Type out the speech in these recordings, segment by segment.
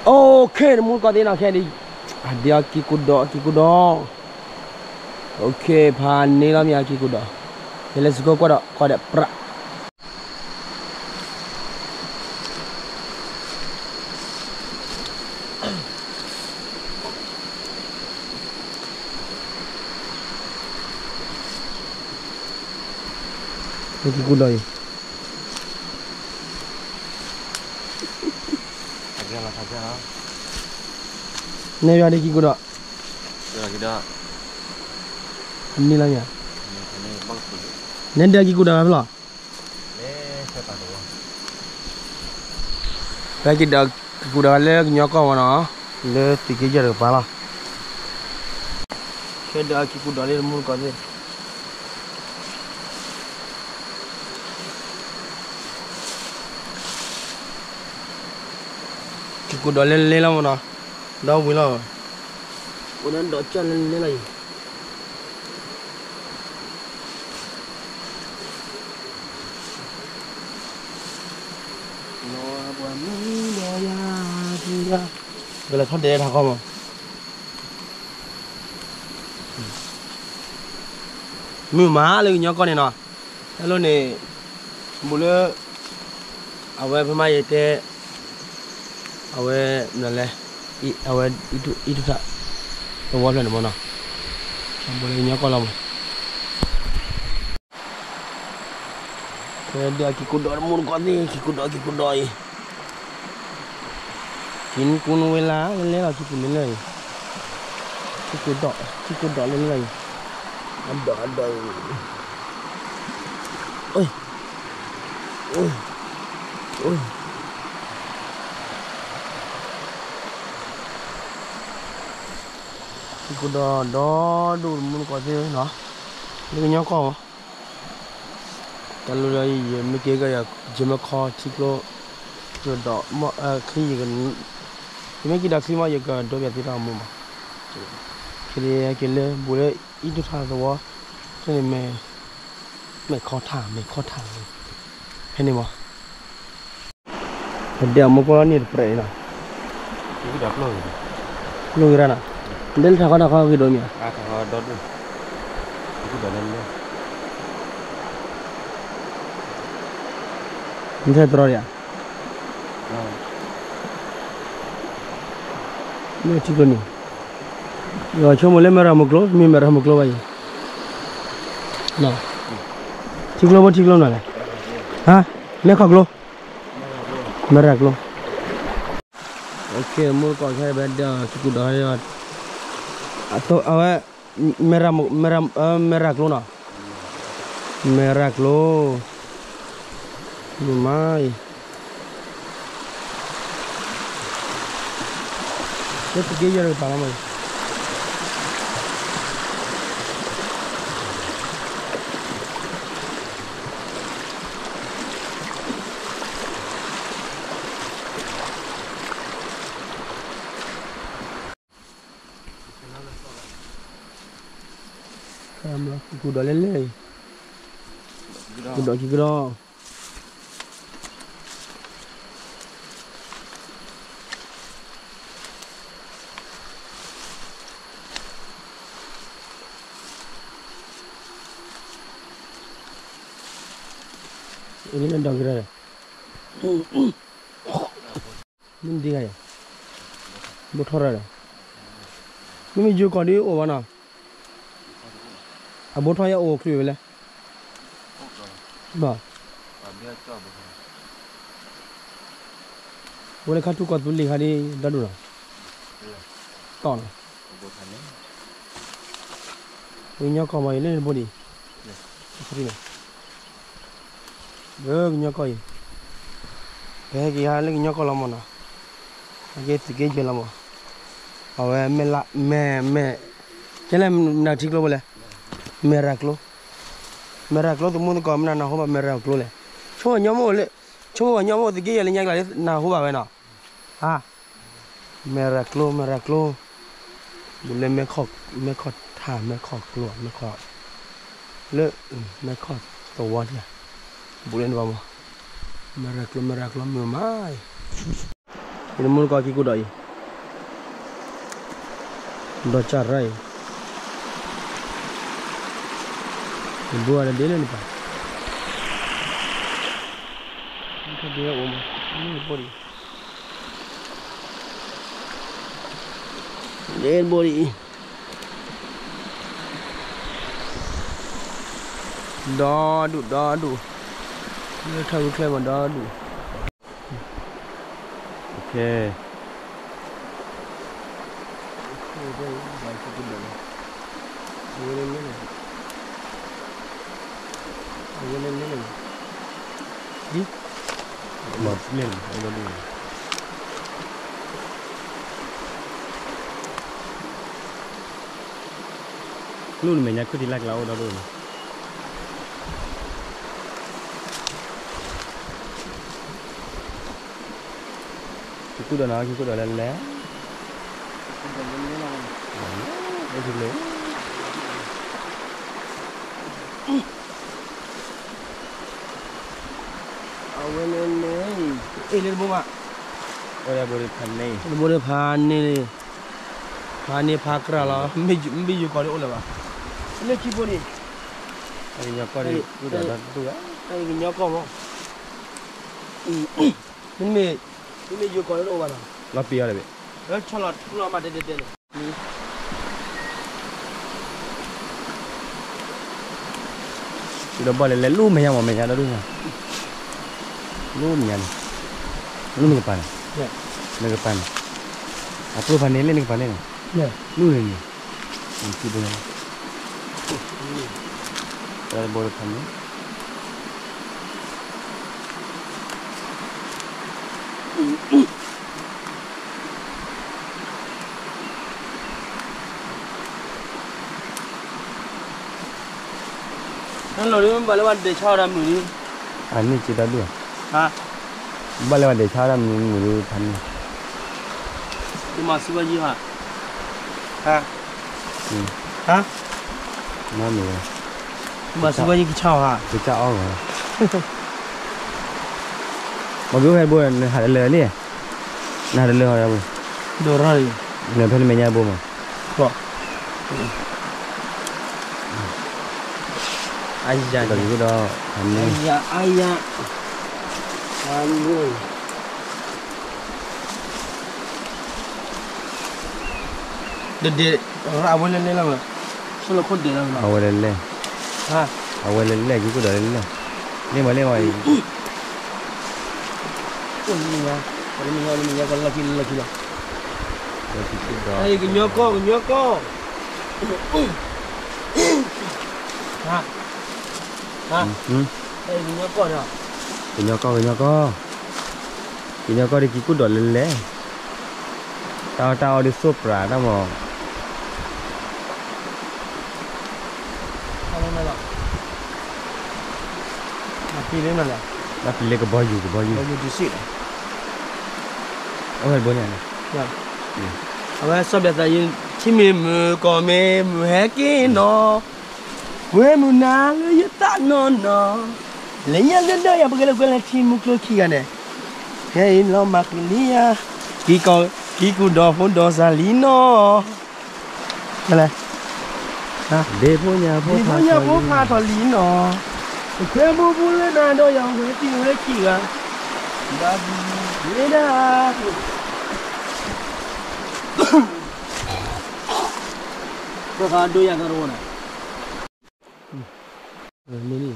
Okay, mul kau tengok kan di. Dia aki kuda. Okay, pani lah ni aki kuda. Okay, let's go kau ada prak. Aki kuda ni. Saja. Ni ada aki kuda. Kita. Ini lah ya. Ini bagus. Ni ada aki kuda apa? Saya tak tahu. Lagi dah kuda le nyokong mana? Le 3 kg kepala. Saya dah aki kuda le mul kau ni. Kuda le lah mana? Dah boleh. Kuda dah jalan le lagi. Bây giờ thoát đế thằng không à? Mưa má lên nhớ con này nọ. Hello này, bữa nữa, à về hôm nay thế, à về nữa là, à về ít thôi, tôi vào lên mà nọ. Bữa nay nhớ con làm. Thế dia kikudor mun con đi, kikudor. Kín cuốn với lá lên là kikudor lên này. Kikudor lên này. Ada. Oi. Kikudor đó đủ mun con gì nó. Ini nyok kau. Kalau lagi mikir gaya jema kau ciklo sudah kiri kan, cuma kita kiri mah juga dua biar tidak amu mah. Kiri kele boleh itu thang tu jadi me kau thang, ini mah. Dia amu kau ni pernah na. Ini dah peluh. Peluh kira na. Del thang kau gitu ni. Thang dot. Itu dah lalu. Ini saya teror ya. Ini cikgu ni. Ya, cuma mulai merah muklo bayi. Nah, cikgu mana? Hah? Merah klo? Merah klo. Okay, mul kau saya beda cikgu dah ya. Atau awak merah klo na? Merah klo. Mai. Itu 3 kg kepala mai. Kamu kuda lele. Kuda. Ini nendang kira. Ini dia ya. Bothora ya. Ini jual kau di mana? Bothora ya okey bela. Bah. Boleh kau tu kau beli hari dadu lah. Tahu. Ini kau main ni body. Sorry ni. Nyok kau ini. Kaya hal ni nyok kau lama na. Agak 3 kg lama. Awak me. Jangan nak ciklo boleh. Merah klo tu mungkin kau mana nak homa merah klo le. Cuma nyamu 3 kg le nyak la nak homa mana? Ah. Merah klo. Boleh me kok thả me kok klo me kok. Le me kok tua dia. Boleh bawa. Merah klo memai. ini mun kaki ku doi do carai ibu ada dia ni pak ini dia ini body dead body đadu ini tahu clever đadu ok đi một lên anh đi luôn mình nhặt cứ đi lạc lâu đó luôn cứ đó nói cứ đó lên lé đây thì lớn lên lên bông ạ ora boleh panen boleh panen pakra lah miju kau oleh bah ini cipu ni ini nyokor ni sudah dah tu kan ini nyokor mo ini miju kau oleh bah lapi ada be chalot pulau mata dede ni sudah boleh le lu macam mana dah dulu lu macam lu ni kepan ya ni kepan apa lu panen ni kepan ni ya lu ni mesti boleh dah boleh panen Kan lo ni balik wan desa orang ni. Ani cerita dulu. Ha? Balik wan desa orang ni mulu panen. Ini masih baju ha? Ha? Ha? Mana ni? Masih baju kicau ha? Kicau apa? Bagus kan buat ada le ni? Nah ada le ada bu. Dorang ni. Nak panen banyak bu mah. Kok? Ayah. Kalau itu dah panen. Ayah. Panen. Dede, orang awal ni lah mah. Solo kau dede lah. Awal le. Ha? Awal le gitu dah le. Ni mana mai? Oh ni ya. Kalau ni ya kalau lagi lah. Itu dah. Ay, nyokok. Ha? Ha? Ay, nyokok dah. Nyokor di kiku dah le. Tahu di sopra dah mau. Kalau mana? Pilih mana? Nak pilih ke baju. Baju di sini. Awal boleh ni. Ya. Awal sebab saya cimi kome hekino. Wemu na le tak no. Lenya le dah ya begala cimu kloki kan eh. Hei lo maklia. Kiku dah pun dah salino. Mana? Ha? Dia punya apa salino. Kau boleh nak dah yang heki kan. Babi beda. Berkado yang karuna. Ini.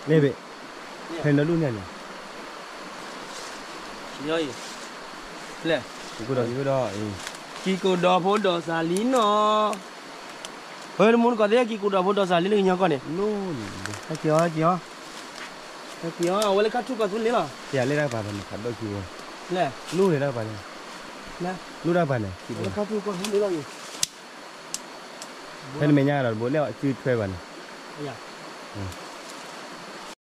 Lebe. Hendak dulu ni. Yoi. Le. Kiku dah. Kiku dah pun dah salino. Hei, mun kau dia kiku dah pun dah salino ni kau ni. Nun. Kio. Awalnya kacau ni lah. Ya le dah panen. Kado kiku. Le. Lu le dah panen. Le. Lu dah panen. Kacau ni lagi. Panen banyak dah boleh. Cuci panen. Ya.